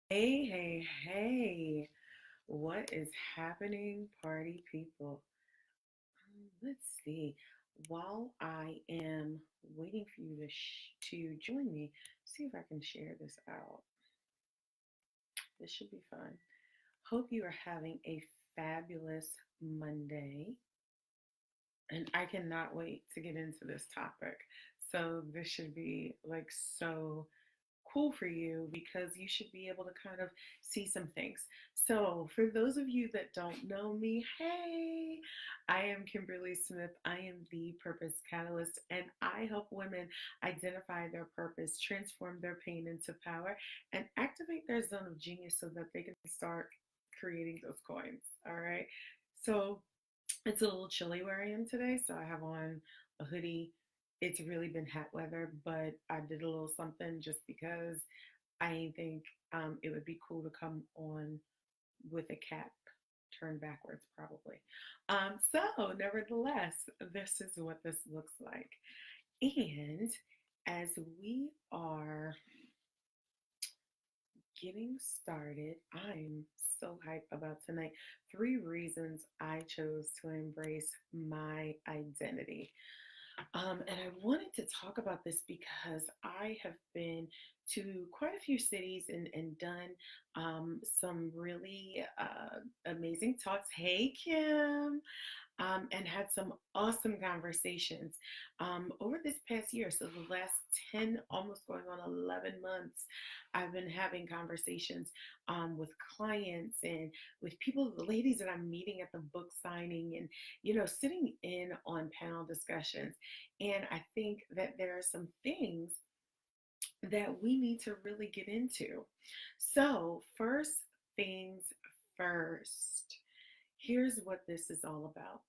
Hey, hey, hey. What is happening, party people? Let's see. While I am waiting for you to join me, see if I can share this out. This should be fun. Hope you are having a fabulous Monday. And I cannot wait to get into this topic. So, this should be like so cool for you because you should be able to kind of see some things. So, for those of you that don't know me, hey, I am Kimberly Smith. I am the Purpose Catalyst, and I help women identify their purpose, transform their pain into power, and activate their zone of genius so that they can start creating those coins. All right. So, it's a little chilly where I am today, so I have on a hoodie. It's really been hot weather, but I did a little something just because I think it would be cool to come on with a cap turned backwards, probably. So, nevertheless, this is what this looks like. And as we are getting started, I'm so hyped about tonight. 3 reasons I chose to embrace my identity. And I wanted to talk about this because I have been to quite a few cities and done some really amazing talks. Hey, Kim! And had some awesome conversations over this past year. So, the last 10, almost going on 11 months, I've been having conversations with clients and with people, the ladies that I'm meeting at the book signing, and, sitting in on panel discussions. And I think that there are some things that we need to really get into. So, first things first, here's what this is all about.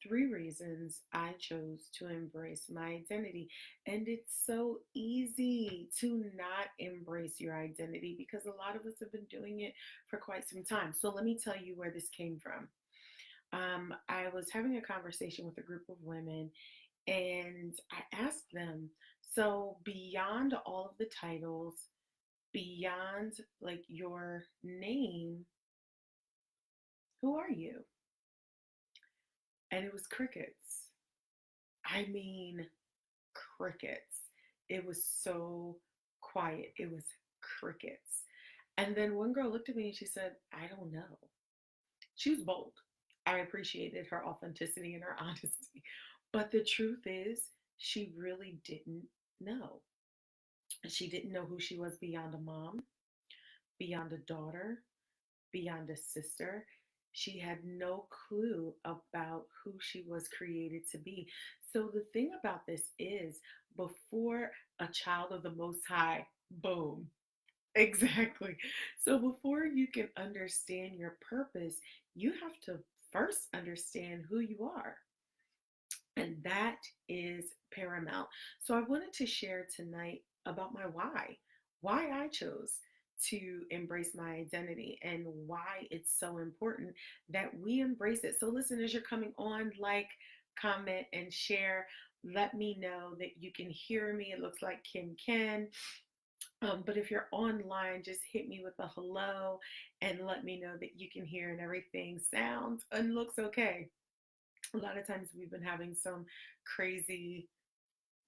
3 reasons I chose to embrace my identity. And it's so easy to not embrace your identity because a lot of us have been doing it for quite some time. So let me tell you where this came from. I was having a conversation with a group of women and I asked them, so beyond all of the titles, beyond like your name, who are you? And it was crickets. I mean, crickets. It was so quiet. It was crickets. And then one girl looked at me and she said, I don't know. She was bold. I appreciated her authenticity and her honesty. But the truth is, she really didn't know. She didn't know who she was beyond a mom, beyond a daughter, beyond a sister. She had no clue about who she was created to be. So, the thing about this is, before a child of the Most High, boom, exactly. So, before you can understand your purpose, you have to first understand who you are. And that is paramount. So, I wanted to share tonight about my why I chose to embrace my identity and why it's so important that we embrace it. So, listen, as you're coming on, like, comment, and share. Let me know that you can hear me. It looks like Kim can. But if you're online, just hit me with a hello and let me know that you can hear and everything sounds and looks okay. A lot of times we've been having some crazy,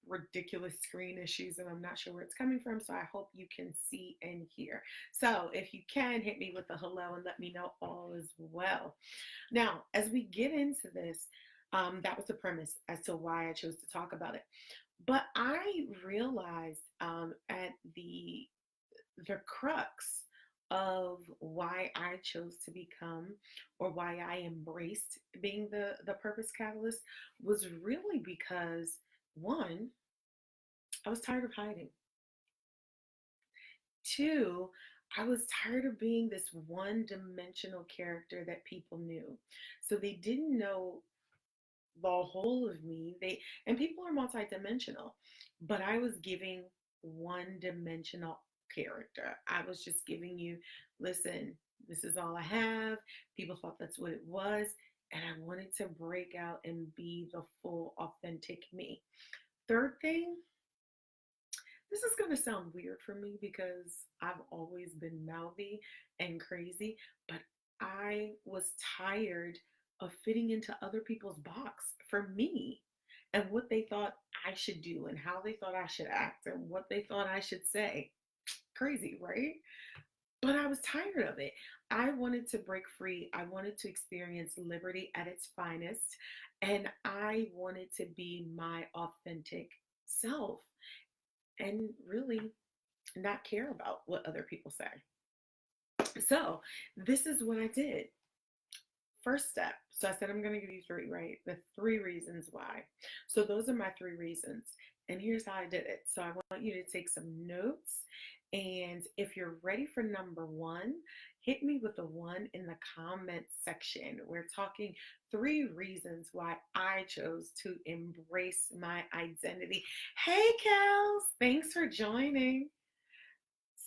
ridiculous screen issues, and I'm not sure where it's coming from. So I hope you can see and hear. So if you can, hit me with a hello and let me know all is well. Now, as we get into this, that was the premise as to why I chose to talk about it. But I realized at the crux of why I chose to become or why I embraced being the purpose catalyst was really because one, I was tired of hiding. Two, I was tired of being this one dimensional character that people knew. So they didn't know the whole of me. And people are multidimensional, but I was giving one dimensional character. I was just giving you, listen, this is all I have. People thought that's what it was. And I wanted to break out and be the full, authentic me. Third thing, This is going to sound weird for me because I've always been mouthy and crazy, but I was tired of fitting into other people's box for me and what they thought I should do and how they thought I should act and what they thought I should say. Crazy, right? But I was tired of it. I wanted to break free. I wanted to experience liberty at its finest. And I wanted to be my authentic self and really not care about what other people say. So, this is what I did. First step. So, I said I'm going to give you three, right? The three reasons why. So, those are my three reasons. And here's how I did it. So, I want you to take some notes. And if you're ready for number one, hit me with a one in the comment section. We're talking three reasons why I chose to embrace my identity. Hey, Kels, thanks for joining.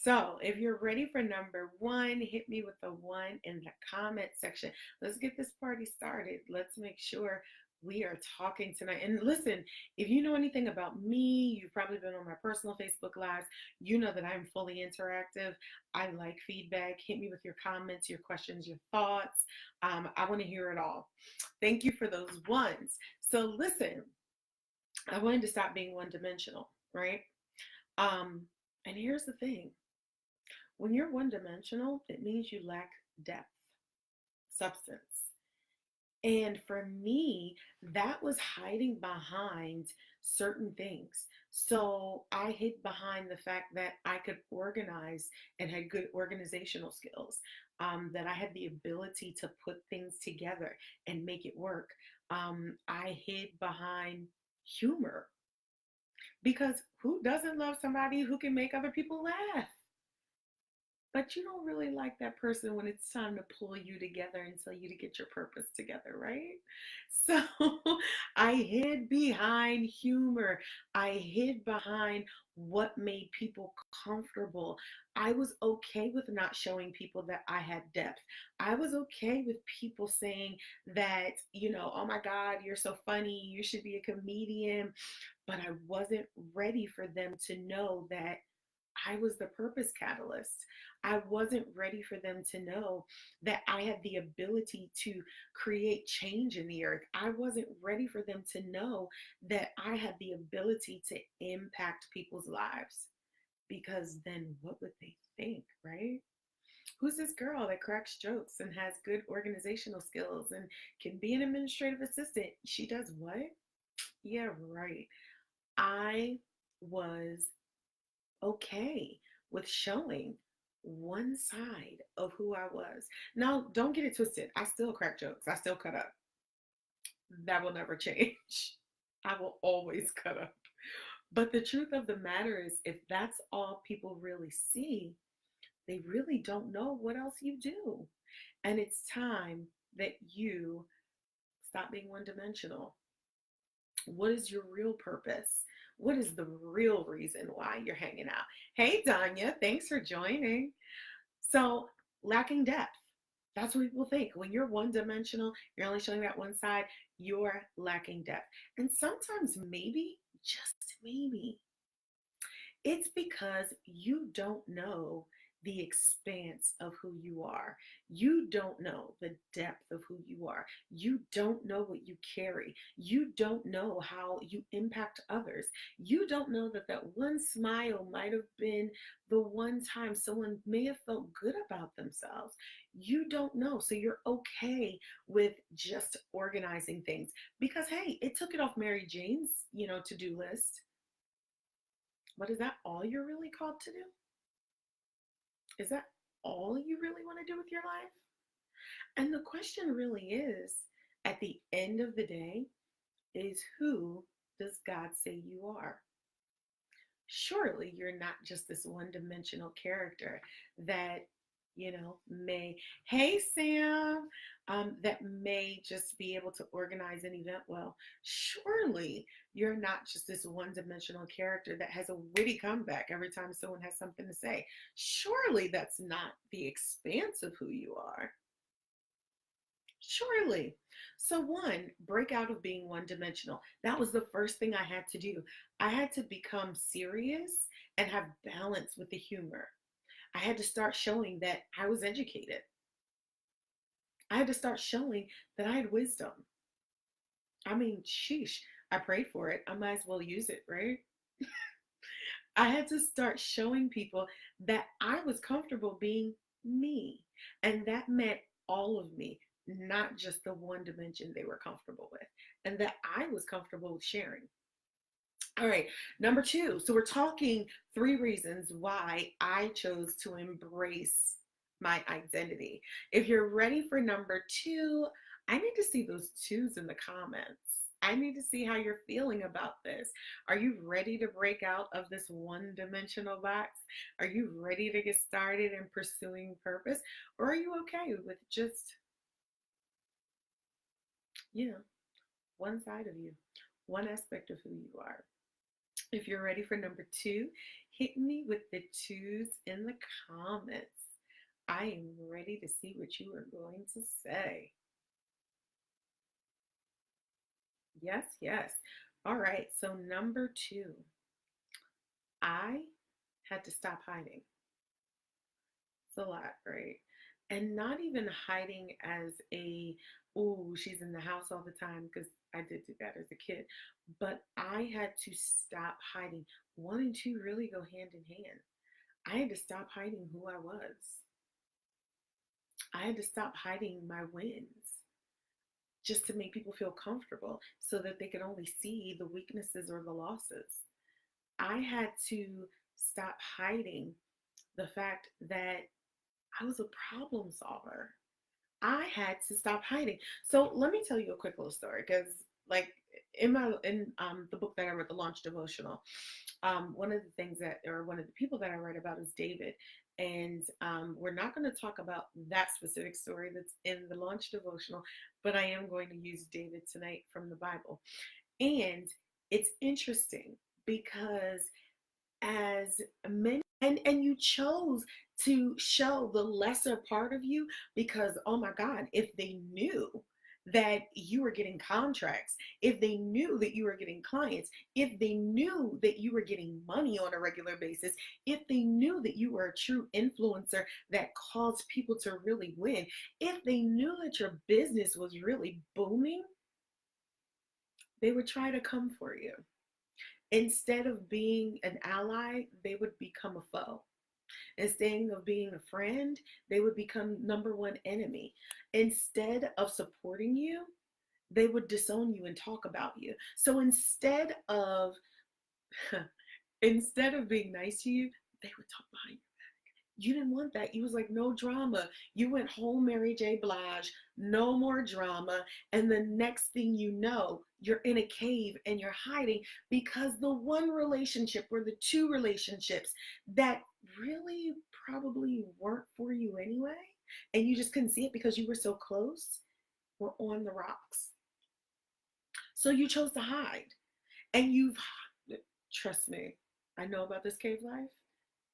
So, if you're ready for number one, hit me with a one in the comment section. Let's get this party started. Let's make sure we are talking tonight. And listen, if you know anything about me, you've probably been on my personal Facebook Lives. You know that I'm fully interactive. I like feedback. Hit me with your comments, your questions, your thoughts. I want to hear it all. Thank you for those ones. So, listen, I wanted to stop being one dimensional, right? Um, and here's the thing. When you're one dimensional, it means you lack depth, substance. And for me, that was hiding behind certain things. So I hid behind the fact that I could organize and had good organizational skills, that I had the ability to put things together and make it work. I hid behind humor because who doesn't love somebody who can make other people laugh? But you don't really like that person when it's time to pull you together and tell you to get your purpose together, right? So I hid behind humor. I hid behind what made people comfortable. I was okay with not showing people that I had depth. I was okay with people saying that, oh my God, you're so funny. You should be a comedian. But I wasn't ready for them to know that I was the purpose catalyst. I wasn't ready for them to know that I had the ability to create change in the earth. I wasn't ready for them to know that I had the ability to impact people's lives. Because then what would they think, right? Who's this girl that cracks jokes and has good organizational skills and can be an administrative assistant? She does what? Yeah, right. I was okay with showing one side of who I was. Now, don't get it twisted. I still crack jokes. I still cut up. That will never change. I will always cut up. But the truth of the matter is, if that's all people really see, they really don't know what else you do. And it's time that you stop being one dimensional. What is your real purpose? What is the real reason why you're hanging out? Hey, Danya, thanks for joining. So, lacking depth. That's what people think. When you're one dimensional, you're only showing that one side, you're lacking depth. And sometimes, maybe, just maybe, it's because you don't know the expanse of who you are. You don't know the depth of who you are. You don't know what you carry. You don't know how you impact others. You don't know that that one smile might have been the one time someone may have felt good about themselves. You don't know. So you're okay with just organizing things because, hey, it took it off Mary Jane's, to-do list. But is that all you're really called to do? Is that all you really want to do with your life? And the question really is, at the end of the day, is who does God say you are? Surely you're not just this one dimensional character that, may, hey Sam, that may just be able to organize an event well. Surely you're not just this one dimensional character that has a witty comeback every time someone has something to say. Surely that's not the expanse of who you are. Surely. So, one, break out of being one dimensional. That was the first thing I had to do. I had to become serious and have balance with the humor. I had to start showing that I was educated. I had to start showing that I had wisdom. I mean, sheesh, I prayed for it. I might as well use it, right? I had to start showing people that I was comfortable being me. And that meant all of me, not just the one dimension they were comfortable with, and that I was comfortable with sharing. All right, number two. So we're talking three reasons why I chose to embrace my identity. If you're ready for number two, I need to see those twos in the comments. I need to see how you're feeling about this. Are you ready to break out of this one dimensional box? Are you ready to get started in pursuing purpose? Or are you okay with just, you know, one side of you, one aspect of who you are? If you're ready for number two, hit me with the twos in the comments. I am ready to see what you are going to say. Yes, yes. All right, so number two, I had to stop hiding. It's a lot, right? And not even hiding as a, oh, she's in the house all the time, because I did do that as a kid. But I had to stop hiding. One and two really go hand in hand. I had to stop hiding who I was. I had to stop hiding my wins just to make people feel comfortable so that they could only see the weaknesses or the losses. I had to stop hiding the fact that I was a problem solver. I had to stop hiding. So let me tell you a quick little story, because like in the book that I read, the Launch Devotional, one of the things that, or one of the people that I write about is David. And we're not going to talk about that specific story that's in the Launch Devotional, but I am going to use David tonight from the Bible. And it's interesting because as many, and you chose to show the lesser part of you, because oh my god, if they knew that you were getting contracts, if they knew that you were getting clients, if they knew that you were getting money on a regular basis, if they knew that you were a true influencer that caused people to really win, if they knew that your business was really booming, they would try to come for you. Instead of being an ally, they would become a foe. Instead of being a friend, they would become number one enemy. Instead of supporting you, they would disown you and talk about you. So instead of being nice to you, they would talk behind you. You didn't want that. You was like, no drama. You went home, Mary J. Blige, no more drama. And the next thing you know, you're in a cave and you're hiding because the one relationship or the two relationships that really probably weren't for you anyway, and you just couldn't see it because you were so close, were on the rocks. So you chose to hide. And trust me, I know about this cave life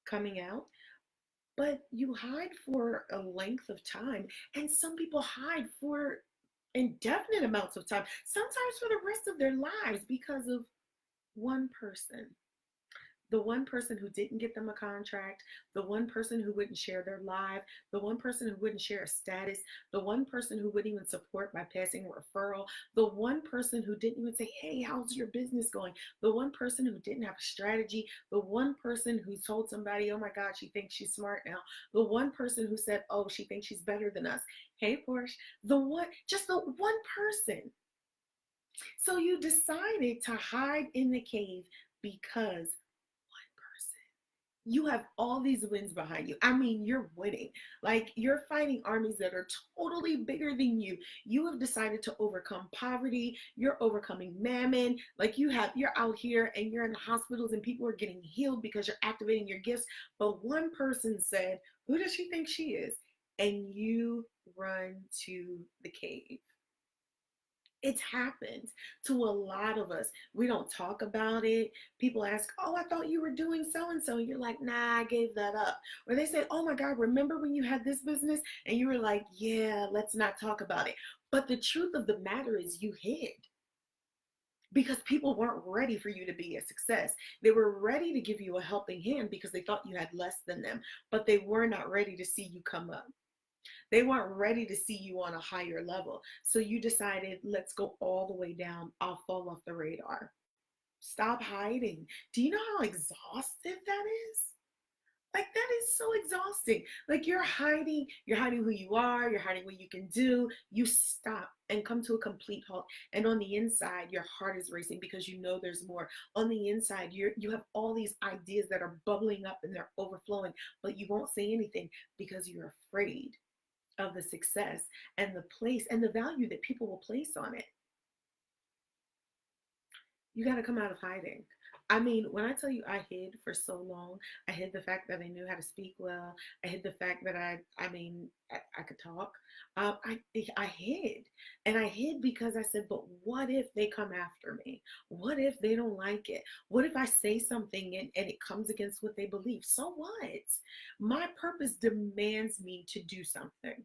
coming out. But you hide for a length of time, and some people hide for indefinite amounts of time, sometimes for the rest of their lives, because of one person. The one person who didn't get them a contract, the one person who wouldn't share their live, the one person who wouldn't share a status, the one person who wouldn't even support by passing a referral, the one person who didn't even say, hey, how's your business going? The one person who didn't have a strategy, the one person who told somebody, oh my God, she thinks she's smart now, the one person who said, oh, she thinks she's better than us. Hey, Porsche, just the one person. So you decided to hide in the cave because you have all these wins behind you. I mean, you're winning. Like, you're fighting armies that are totally bigger than you. You have decided to overcome poverty. You're overcoming mammon. Like, you're out here and you're in the hospitals and people are getting healed because you're activating your gifts. But one person said, who does she think she is? And you run to the cave. It's happened to a lot of us. We don't talk about it. People ask, oh, I thought you were doing so and so. And you're like, nah, I gave that up. Or they say, oh my God, remember when you had this business? And you were like, yeah, let's not talk about it. But the truth of the matter is, you hid. because people weren't ready for you to be a success. They were ready to give you a helping hand because they thought you had less than them, but they were not ready to see you come up. They weren't ready to see you on a higher level. So you decided, let's go all the way down. I'll fall off the radar. Stop hiding. Do you know how exhaustive that is? Like that is so exhausting. Like you're hiding who you are, you're hiding what you can do. You stop and come to a complete halt. And on the inside, your heart is racing because you know there's more. On the inside, you have all these ideas that are bubbling up and they're overflowing, but you won't say anything because you're afraid of the success and the place and the value that people will place on it. You got to come out of hiding. I mean, when I tell you I hid for so long, I hid the fact that I knew how to speak well. I hid the fact that I could talk. I hid, and I hid because I said, but what if they come after me? What if they don't like it? What if I say something and it comes against what they believe? So what? My purpose demands me to do something.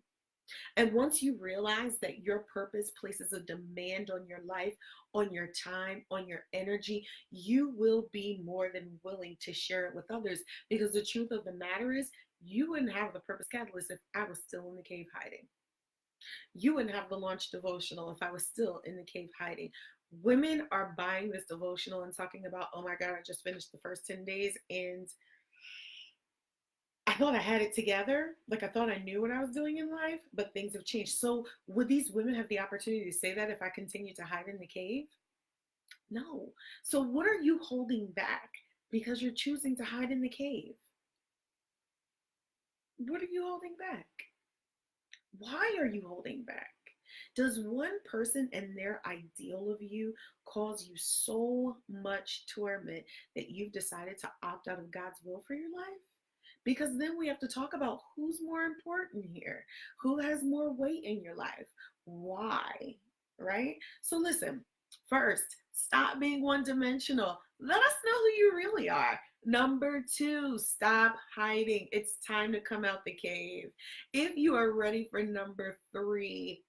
And once you realize that your purpose places a demand on your life, on your time, on your energy, you will be more than willing to share it with others. Because the truth of the matter is, you wouldn't have the Purpose Catalyst if I was still in the cave hiding. You wouldn't have the launch devotional if I was still in the cave hiding. Women are buying this devotional and talking about, oh my God, I just finished the first 10 days and I thought I had it together. Like I thought I knew what I was doing in life, but things have changed. So would these women have the opportunity to say that if I continue to hide in the cave? No. So what are you holding back because you're choosing to hide in the cave? What are you holding back? Why are you holding back? Does one person and their ideal of you cause you so much torment that you've decided to opt out of God's will for your life? Because then we have to talk about who's more important here, who has more weight in your life, why, right? So listen, first, stop being one dimensional. Let us know who you really are. Number two, stop hiding. It's time to come out the cave. If you are ready for number three,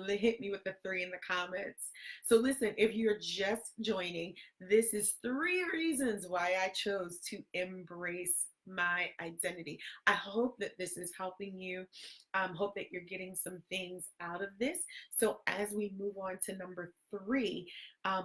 hit me with the three in the comments. So listen, if you're just joining, this is three reasons why I chose to embrace my identity. I hope that this is helping you. Hope that you're getting some things out of this. So as we move on to number three,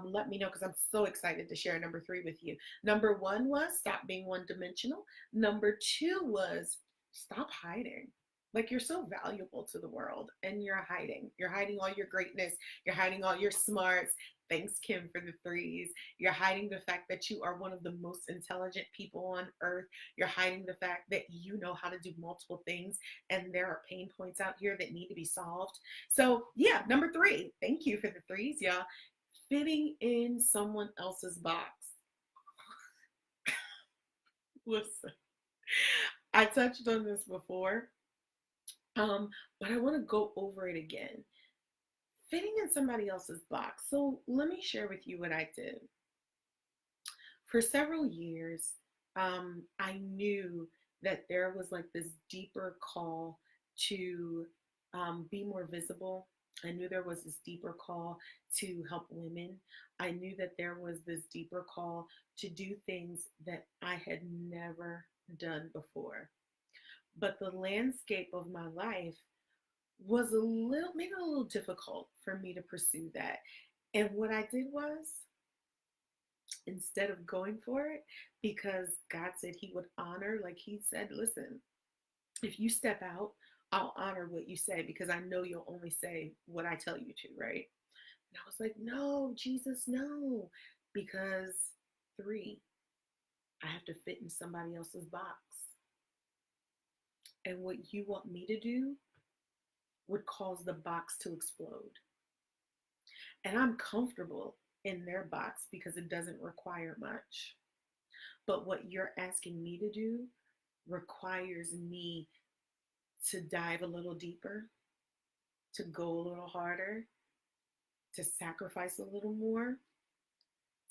let me know because I'm so excited to share number three with you. Number one was stop being one dimensional. Number two was stop hiding. Like you're so valuable to the world and you're hiding. You're hiding all your greatness. You're hiding all your smarts. Thanks, Kim, for the threes. You're hiding the fact that you are one of the most intelligent people on earth. You're hiding the fact that you know how to do multiple things and there are pain points out here that need to be solved. So, yeah, number three. Thank you for the threes, y'all. Fitting in someone else's box. Listen, I touched on this before, but I want to go over it again. Fitting in somebody else's box. So let me share with you what I did. For several years, I knew that there was like this deeper call to be more visible. I knew there was this deeper call to help women. I knew that there was this deeper call to do things that I had never done before. But the landscape of my life was made it a little difficult for me to pursue that. And what I did was, instead of going for it, because God said he would honor, like he said, listen, if you step out, I'll honor what you say because I know you'll only say what I tell you to, right? And I was like, no, Jesus, no. Because three, I have to fit in somebody else's box. And what you want me to do would cause the box to explode. And I'm comfortable in their box because it doesn't require much. But what you're asking me to do requires me to dive a little deeper, to go a little harder, to sacrifice a little more,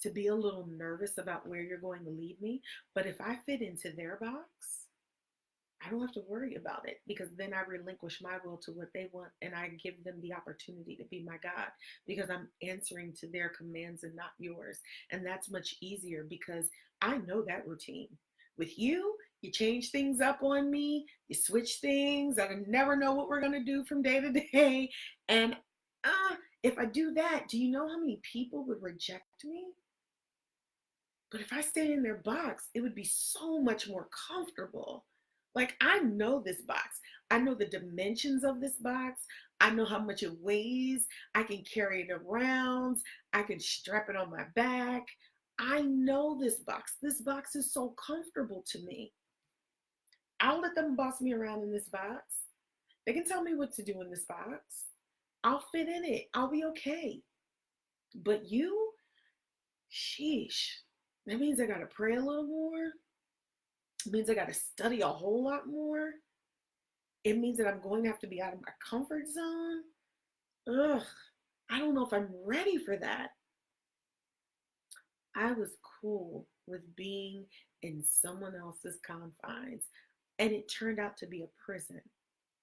to be a little nervous about where you're going to lead me. But if I fit into their box, I don't have to worry about it because then I relinquish my will to what they want and I give them the opportunity to be my God because I'm answering to their commands and not yours. And that's much easier because I know that routine. With you change things up on me, you switch things. I never know what we're going to do from day to day. And if I do that, do you know how many people would reject me? But if I stayed in their box, it would be so much more comfortable. Like, I know this box. I know the dimensions of this box. I know how much it weighs. I can carry it around. I can strap it on my back. I know this box. This box is so comfortable to me. I'll let them boss me around in this box. They can tell me what to do in this box. I'll fit in it. I'll be okay. But you, sheesh, that means I got to pray a little more. It means I got to study a whole lot more. It means that I'm going to have to be out of my comfort zone. Ugh, I don't know if I'm ready for that. I was cool with being in someone else's confines, and it turned out to be a prison.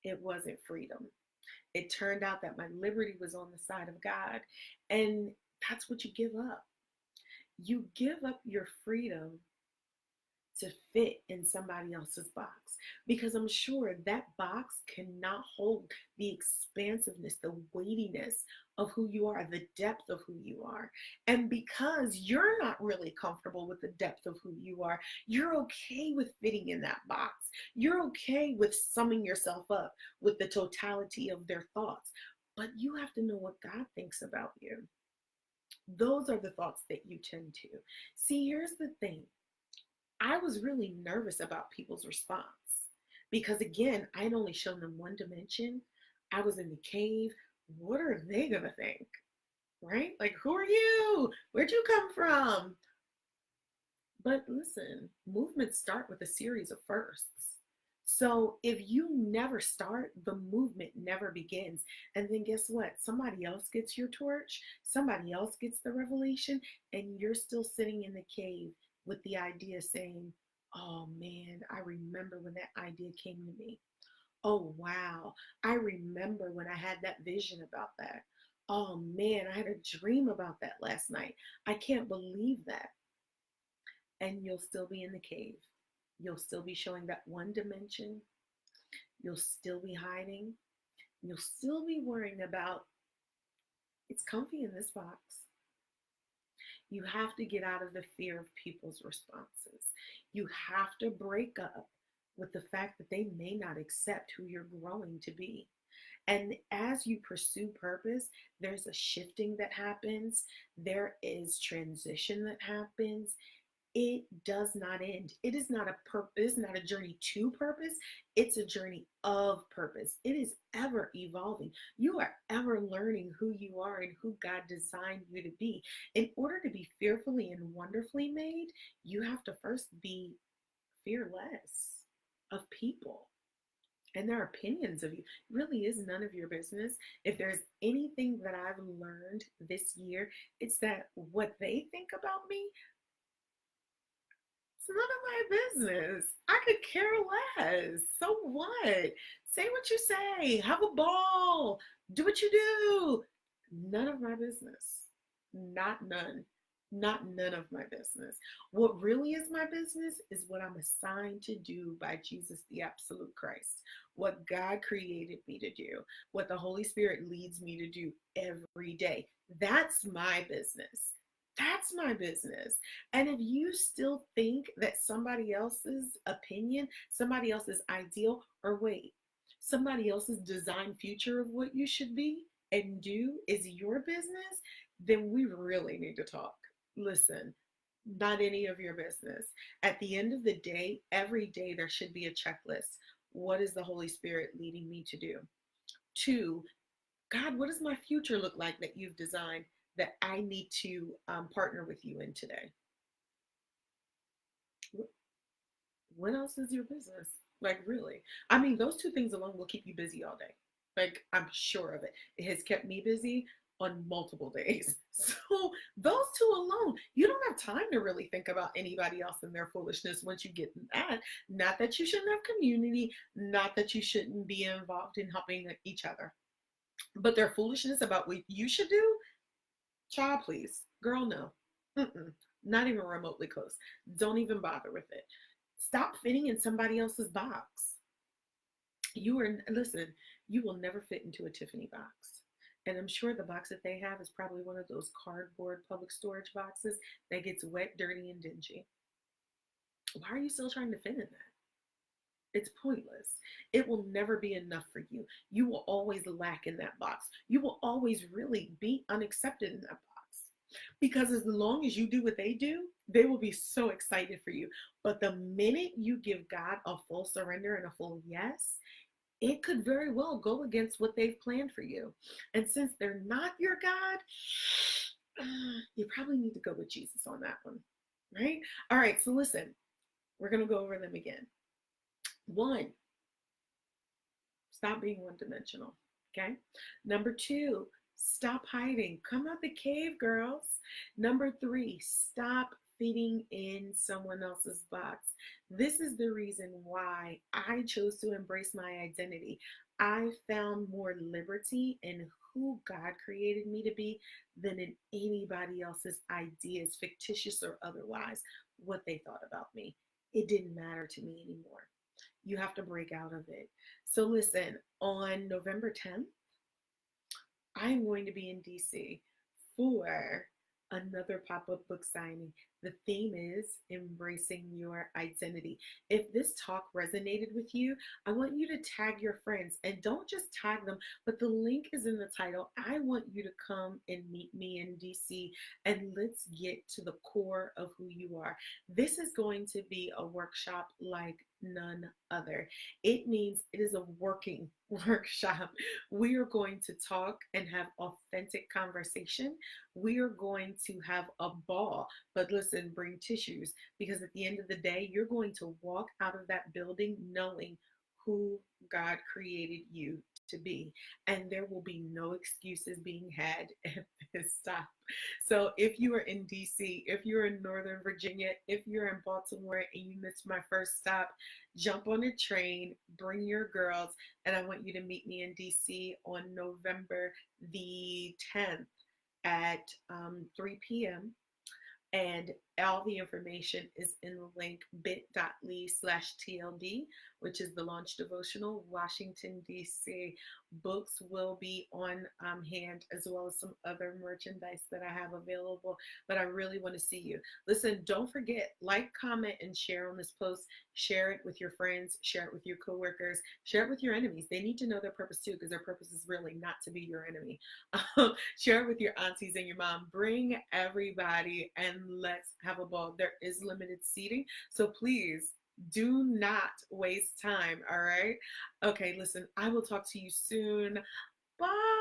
It wasn't freedom. It turned out that my liberty was on the side of God, and that's what you give up. You give up your freedom to fit in somebody else's box because I'm sure that box cannot hold the expansiveness, the weightiness of who you are, the depth of who you are. And because you're not really comfortable with the depth of who you are, you're okay with fitting in that box. You're okay with summing yourself up with the totality of their thoughts. But you have to know what God thinks about you. Those are the thoughts that you tend to. See, here's the thing. I was really nervous about people's response because, again, I had only shown them one dimension. I was in the cave. What are they going to think? Right? Like, who are you? Where'd you come from? But listen, movements start with a series of firsts. So if you never start, the movement never begins. And then guess what? Somebody else gets your torch, somebody else gets the revelation, and you're still sitting in the cave with the idea saying, oh man, I remember when that idea came to me. Oh wow, I remember when I had that vision about that. Oh man, I had a dream about that last night. I can't believe that. And you'll still be in the cave. You'll still be showing that one dimension. You'll still be hiding. You'll still be worrying about it's comfy in this box. You have to get out of the fear of people's responses. You have to break up with the fact that they may not accept who you're growing to be. And as you pursue purpose, there's a shifting that happens, there is transition that happens. It does not end. It is not a purpose, not a journey to purpose. It's a journey of purpose. It is ever evolving. You are ever learning who you are and who God designed you to be. In order to be fearfully and wonderfully made, you have to first be fearless of people and their opinions of you. It really is none of your business. If there's anything that I've learned this year, it's that what they think about me, it's none of my business. I could care less. So what? Say what you say. Have a ball. Do what you do. None of my business. Not none. Not none of my business. What really is my business is what I'm assigned to do by Jesus, the absolute Christ. What God created me to do. What the Holy Spirit leads me to do every day. That's my business. That's my business. And if you still think that somebody else's opinion, somebody else's ideal, or wait, somebody else's design future of what you should be and do is your business, then we really need to talk. Listen, not any of your business. At the end of the day, every day there should be a checklist. What is the Holy Spirit leading me to do? Two, God, what does my future look like that you've designed that I need to partner with you in today? What else is your business? Like, really? I mean, those two things alone will keep you busy all day. Like, I'm sure of it. It has kept me busy. on multiple days. So those two alone, you don't have time to really think about anybody else and their foolishness once you get that. Not that you shouldn't have community, not that you shouldn't be involved in helping each other, but their foolishness about what you should do, child, please, girl, no. Mm-mm. Not even remotely close. Don't even bother with it. Stop fitting in somebody else's box. Listen, you will never fit into a Tiffany box. And I'm sure the box that they have is probably one of those cardboard public storage boxes that gets wet, dirty, and dingy. Why are you still trying to fit in that? It's pointless. It will never be enough for you. You will always lack in that box. You will always really be unaccepted in that box. Because as long as you do what they do, they will be so excited for you. But the minute you give God a full surrender and a full yes, it could very well go against what they've planned for you. And since they're not your God, you probably need to go with Jesus on that one, right? All right, so listen, we're going to go over them again. One, stop being one dimensional. Okay. Number two, stop hiding. Come out the cave, girls. Number three, stop fitting in someone else's box. This is the reason why I chose to embrace my identity. I found more liberty in who God created me to be than in anybody else's ideas, fictitious or otherwise, what they thought about me. It didn't matter to me anymore. You have to break out of it. So listen, on November 10th, I'm going to be in DC for another pop up book signing. The theme is embracing your identity. If this talk resonated with you, I want you to tag your friends and don't just tag them, but the link is in the title. I want you to come and meet me in DC and let's get to the core of who you are. This is going to be a workshop like none other. It means it is a working workshop. We are going to talk and have authentic conversation. We are going to have a ball, but listen, bring tissues because at the end of the day, you're going to walk out of that building knowing who God created you to be. And there will be no excuses being had at this stop. So if you are in DC, if you're in Northern Virginia, if you're in Baltimore and you missed my first stop, jump on a train, bring your girls, and I want you to meet me in DC on November the 10th at 3 p.m. And all the information is in the link bit.ly/TLD, which is the launch devotional, Washington, D.C. Books will be on hand as well as some other merchandise that I have available, but I really want to see you. Listen, don't forget, like, comment, and share on this post. Share it with your friends, share it with your coworkers, share it with your enemies. They need to know their purpose too, because their purpose is really not to be your enemy. Share it with your aunties and your mom. Bring everybody and let's have a ball. There is limited seating, so please do not waste time. All right. Okay, listen, I will talk to you soon. Bye.